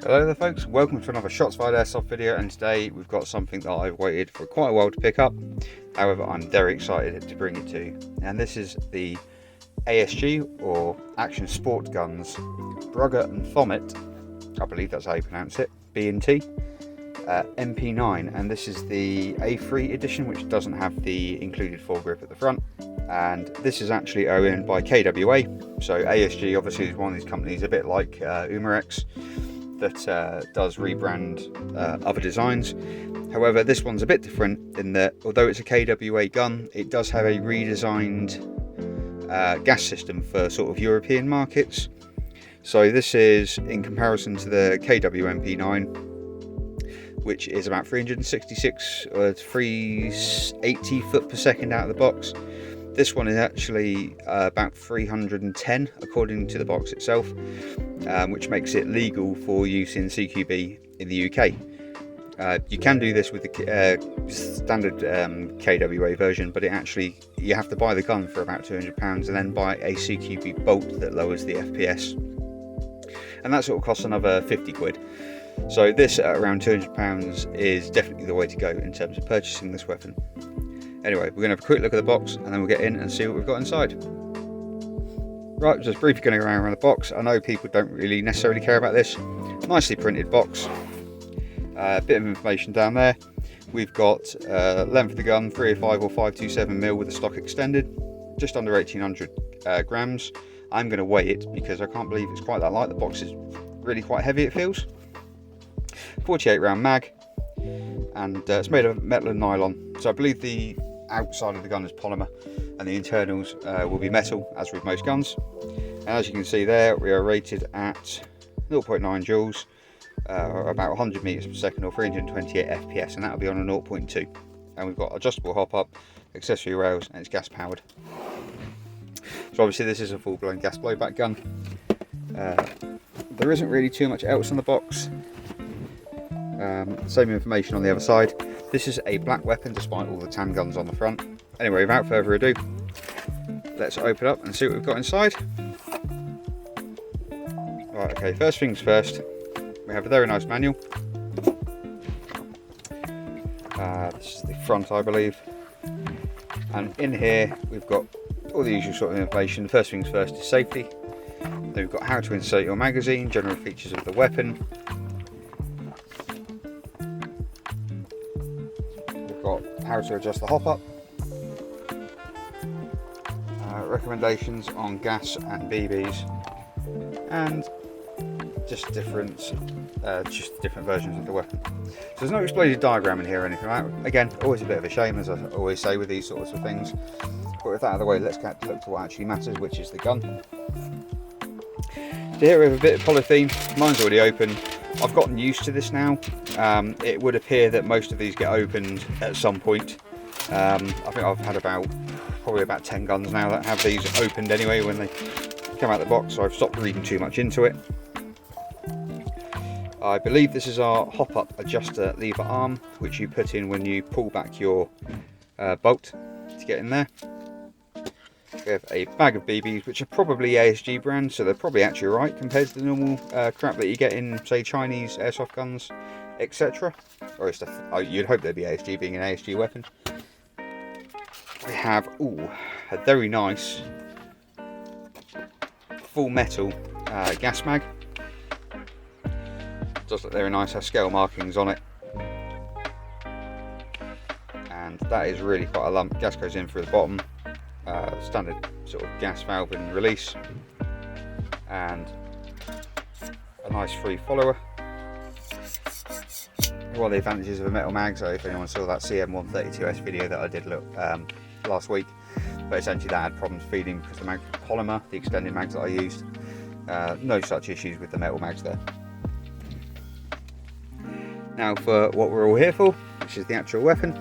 Hello there folks, welcome to another Shots Fired Airsoft video, and today we've got something that I've waited for quite a while to pick up. However, I'm very excited to bring it to you, and this is the ASG, or Action Sport Guns, Brugger and Vomit, I believe that's how you pronounce it, B&T MP9, and this is the A3 edition, which doesn't have the included foregrip at the front. And this is actually owned by KWA, so ASG obviously is one of these companies a bit like Umarex that does rebrand other designs. However, this one's a bit different in that although it's a KWA gun, it does have a redesigned gas system for sort of European markets. So this is in comparison to the KW MP9, which is about 366 or 380 foot per second out of the box. This one is actually about 310 according to the box itself, which makes it legal for use in CQB in the UK. You can do this with the standard KWA version, but you have to buy the gun for about £200 and then buy a CQB bolt that lowers the FPS, and that sort of costs another 50 quid. So this at around £200 is definitely the way to go in terms of purchasing this weapon. Anyway, we're going to have a quick look at the box and then we'll get in and see what we've got inside. Right, just briefly going around the box. I know people don't really necessarily care about this. Nicely printed box. A bit of information down there. We've got length of the gun 305 or 527mm with the stock extended, just under 1800 grams. I'm going to weigh it because I can't believe it's quite that light. The box is really quite heavy, it feels. 48 round mag, and it's made of metal and nylon. So I believe the outside of the gun is polymer and the internals will be metal, as with most guns. And as you can see there, we are rated at 0.9 joules, or about 100 meters per second, or 328 FPS, and that will be on a 0.2. And we've got adjustable hop up, accessory rails, and it's gas powered. So obviously this is a full-blown gas blowback gun. There isn't really too much else on the box. Same information on the other side. This is a black weapon despite all the tan guns on the front. Anyway, without further ado, let's open up and see what we've got inside. Right, okay, first things first, we have a very nice manual. This is the front, I believe. And in here we've got all the usual sort of information. First things first is safety. Then we've got how to insert your magazine, general features of the weapon. We've got how to adjust the hop up. Recommendations on gas and BBs, and just different versions of the weapon. So there's no exploded diagram in here or anything like that. Again, always a bit of a shame, as I always say with these sorts of things. But with that out of the way, let's get to look to what actually matters, which is the gun. So here we have a bit of polythene. Mine's already open. I've gotten used to this now. It would appear that most of these get opened at some point. I think I've had probably about 10 guns now that have these opened anyway when they come out of the box, so I've stopped reading too much into it. I believe this is our hop-up adjuster lever arm, which you put in when you pull back your bolt to get in there. We have a bag of BBs, which are probably ASG brand, so they're probably actually right compared to the normal crap that you get in, say, Chinese airsoft guns, etc. Or you'd hope they'd be ASG, being an ASG weapon. We have a very nice full metal gas mag. Does look very nice, has scale markings on it, and that is really quite a lump. Gas goes in through the bottom, standard sort of gas valve and release, and a nice free follower. One of the advantages of a metal mag, so if anyone saw that CM132S video that I did last week, but essentially that had problems feeding because the mag polymer, the extended mags that I used. No such issues with the metal mags there. Now for what we're all here for, which is the actual weapon.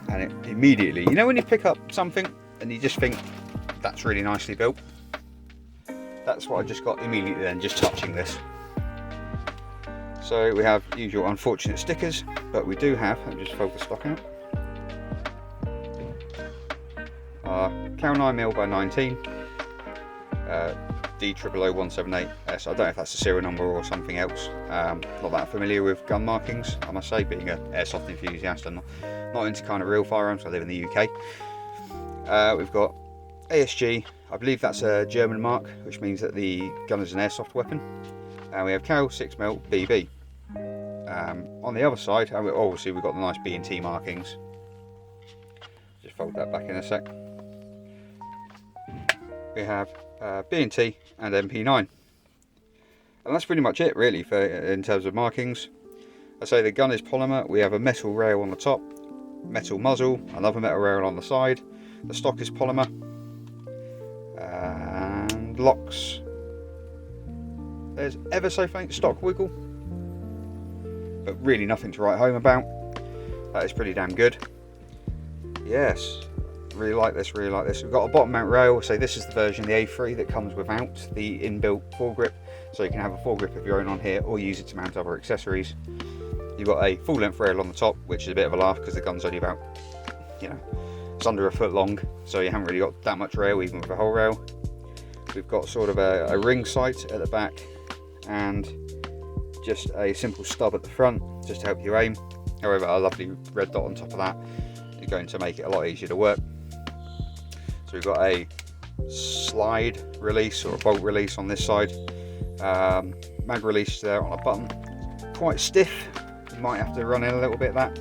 And it immediately, you know when you pick up something and you just think, that's really nicely built? That's what I just got immediately then, just touching this. So we have usual unfortunate stickers, but we do have, let me just fold the stock out. Cal 9mm by 19, D000178S. I don't know if that's a serial number or something else. Not that familiar with gun markings, I must say, being an airsoft enthusiast and not into kind of real firearms. I live in the UK. We've got ASG, I believe that's a German mark, which means that the gun is an airsoft weapon. And we have Cal 6mm BB. On the other side, obviously we've got the nice B&T markings. Just fold that back in a sec. We have B&T and MP9. And that's pretty much it really in terms of markings. I say the gun is polymer. We have a metal rail on the top, metal muzzle, another metal rail on the side. The stock is polymer. And locks. There's ever so faint stock wiggle, but really nothing to write home about. That is pretty damn good. Yes, really like this, really like this. We've got a bottom mount rail, so this is the version, the A3, that comes without the inbuilt foregrip, so you can have a foregrip of your own on here or use it to mount other accessories. You've got a full length rail on the top, which is a bit of a laugh because the gun's only about, it's under a foot long, so you haven't really got that much rail even with a whole rail. We've got sort of a ring sight at the back and just a simple stub at the front just to help you aim. However, a lovely red dot on top of that is going to make it a lot easier to work. So we've got a slide release or a bolt release on this side, mag release there on a button, quite stiff, you might have to run in a little bit of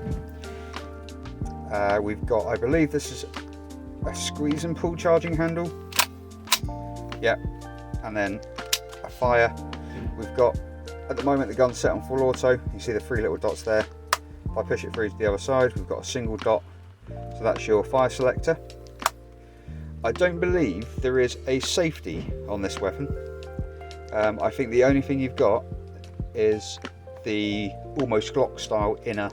that. We've got, I believe this is a squeeze and pull charging handle, yeah, and then a fire. We've got, at the moment the gun's set on full auto, you see the 3 little dots there. If I push it through to the other side, we've got a single dot, so that's your fire selector. I don't believe there is a safety on this weapon. I think the only thing you've got is the almost Glock style inner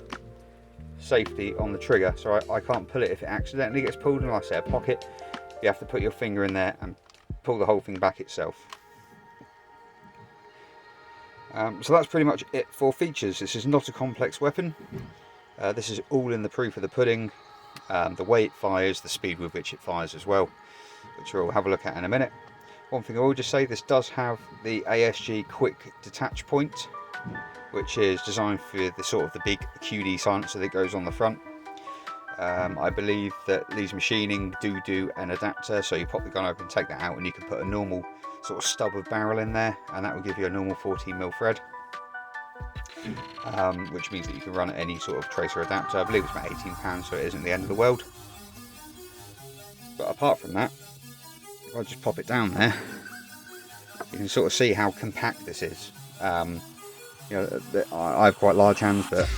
safety on the trigger, so I can't pull it if it accidentally gets pulled, and like I say, a pocket, you have to put your finger in there and pull the whole thing back itself. So that's pretty much it for features. This is not a complex weapon. This is all in the proof of the pudding. The way it fires, the speed with which it fires as well, which we'll have a look at in a minute. One thing I will just say, this does have the ASG quick detach point, which is designed for the sort of the big QD silencer that goes on the front. I believe that Lee's Machining do an adapter, so you pop the gun open, take that out, and you can put a normal sort of stub of barrel in there, and that will give you a normal 14mm thread, which means that you can run any sort of tracer adapter. I believe it's about £18, so it isn't the end of the world. But apart from that, if I just pop it down there, you can sort of see how compact this is. I have quite large hands, but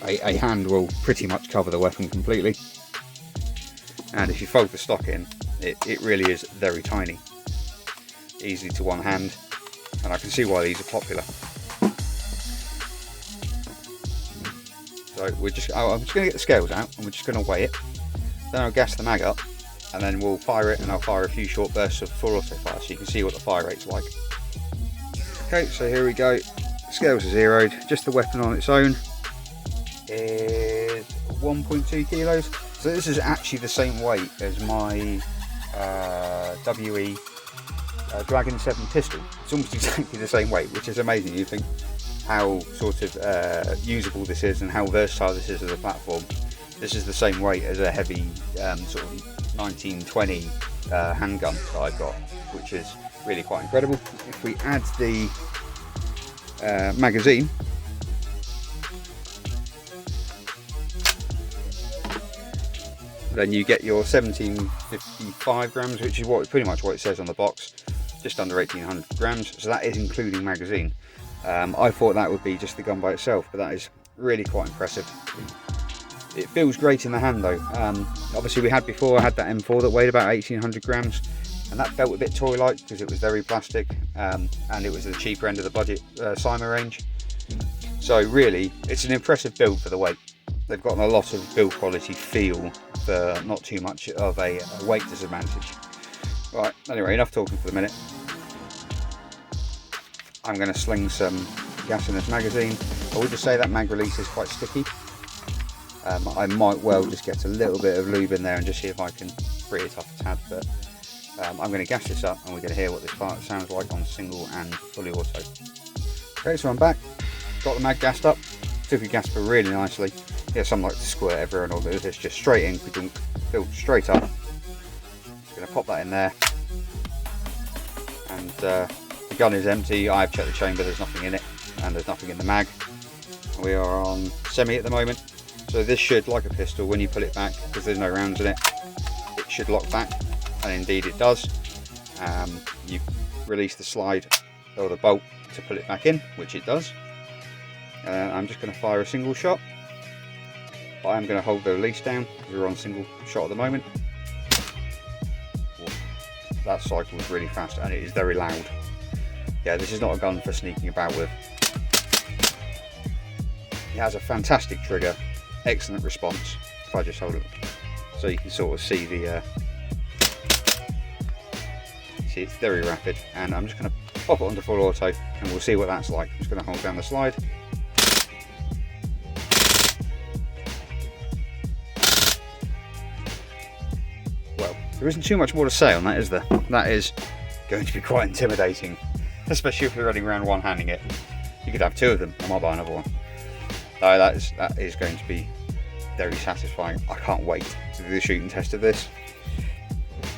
a hand will pretty much cover the weapon completely. And if you fold the stock in, it really is very tiny, easy to one hand, and I can see why these are popular. So I'm just going to get the scales out, and we're just going to weigh it. Then I'll gas the mag up, and then we'll fire it, and I'll fire a few short bursts of full auto fire so you can see what the fire rate's like. Okay, so here we go. Scales are zeroed. Just the weapon on its own is 1.2 kilos. So this is actually the same weight as my WE Dragon 7 pistol. It's almost exactly the same weight, which is amazing. You think how sort of usable this is and how versatile this is as a platform. This is the same weight as a heavy sort of 1920 handgun that I've got, which is really quite incredible. If we add the magazine, then you get your 1755 grams, which is pretty much what it says on the box, just under 1800 grams, so that is including magazine. I thought that would be just the gun by itself, but that is really quite impressive. It feels great in the hand though. Obviously I had that M4 that weighed about 1800 grams, and that felt a bit toy-like because it was very plastic, and it was the cheaper end of the budget Cyma range. So really, it's an impressive build for the weight. They've gotten a lot of build quality feel for not too much of a weight disadvantage. Right, anyway, enough talking for the minute. I'm going to sling some gas in this magazine. I would just say that mag release is quite sticky. I might well just get a little bit of lube in there and just see if I can free it off a tad, but I'm going to gas this up and we're going to hear what this part sounds like on single and fully auto. Okay, so I'm back, got the mag gassed up, took a gas fill really nicely. Yeah, some like to squirt everywhere and all this, it's just straight in, filled straight up. Just going to pop that in there. And the gun is empty. I've checked the chamber, there's nothing in it, and there's nothing in the mag. We are on semi at the moment, so this should, like a pistol, when you pull it back, because there's no rounds in it, it should lock back, and indeed it does. You release the slide or the bolt to pull it back in, which it does. I'm just going to fire a single shot, but I'm going to hold the release down. We're on single shot at the moment. That cycle is really fast and it is very loud. Yeah, this is not a gun for sneaking about with. It has a fantastic trigger, excellent response. If I just hold it so you can sort of see the see it's very rapid, and I'm just going to pop it onto full auto and we'll see what that's like. I'm just going to hold down the slide. Well, there isn't too much more to say on that, is there? That is going to be quite intimidating, especially if you're running around one-handing it. You could have two of them. I might buy another one. No, that is going to be very satisfying. I can't wait to do the shooting test of this.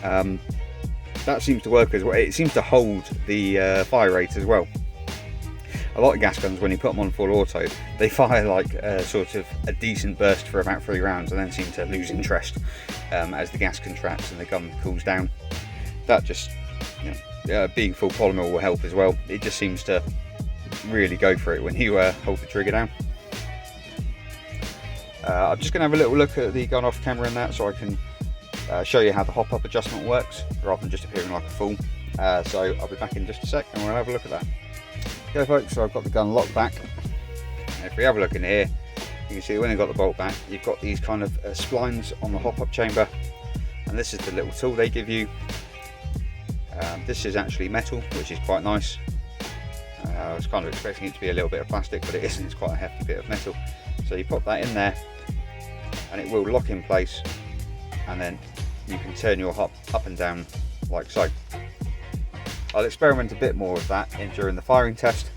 That seems to work as well. It seems to hold the fire rate as well. A lot of gas guns, when you put them on full auto, they fire like sort of a decent burst for about 3 rounds and then seem to lose interest as the gas contracts and the gun cools down. That just, you know, being full polymer will help as well. It just seems to really go for it when you hold the trigger down. I'm just going to have a little look at the gun off camera and that, so I can show you how the hop-up adjustment works rather than just appearing like a fool. So I'll be back in just a sec and we'll have a look at that. Okay folks, so I've got the gun locked back. And if we have a look in here, you can see when I've got the bolt back, you've got these kind of splines on the hop-up chamber, and this is the little tool they give you. This is actually metal, which is quite nice. I was kind of expecting it to be a little bit of plastic, but it isn't. It's quite a hefty bit of metal. So you pop that in there and it will lock in place, and then you can turn your hop up and down like so. I'll experiment a bit more with that during the firing test,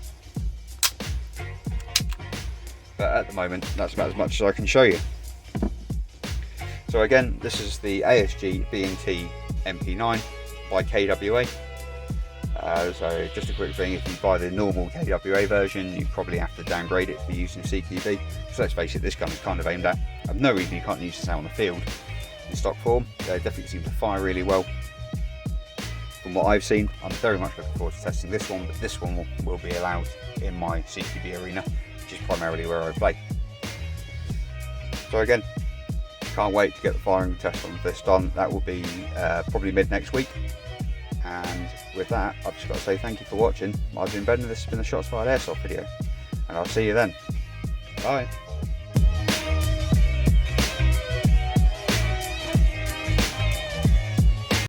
but at the moment that's about as much as I can show you. So again, this is the ASG B&T MP9 by KWA. So just a quick thing, if you buy the normal KWA version, you probably have to downgrade it for use in CQB. So let's face it, this gun is kind of aimed at. I've no reason you can't use this out on the field in stock form. They definitely seem to fire really well. From what I've seen, I'm very much looking forward to testing this one, but this one will be allowed in my CQB arena, which is primarily where I play. So again, can't wait to get the firing test on this done. That will be probably mid next week. And with that, I've just got to say thank you for watching. I've been Ben, and this has been the Shots Fired Airsoft video, and I'll see you then. Bye.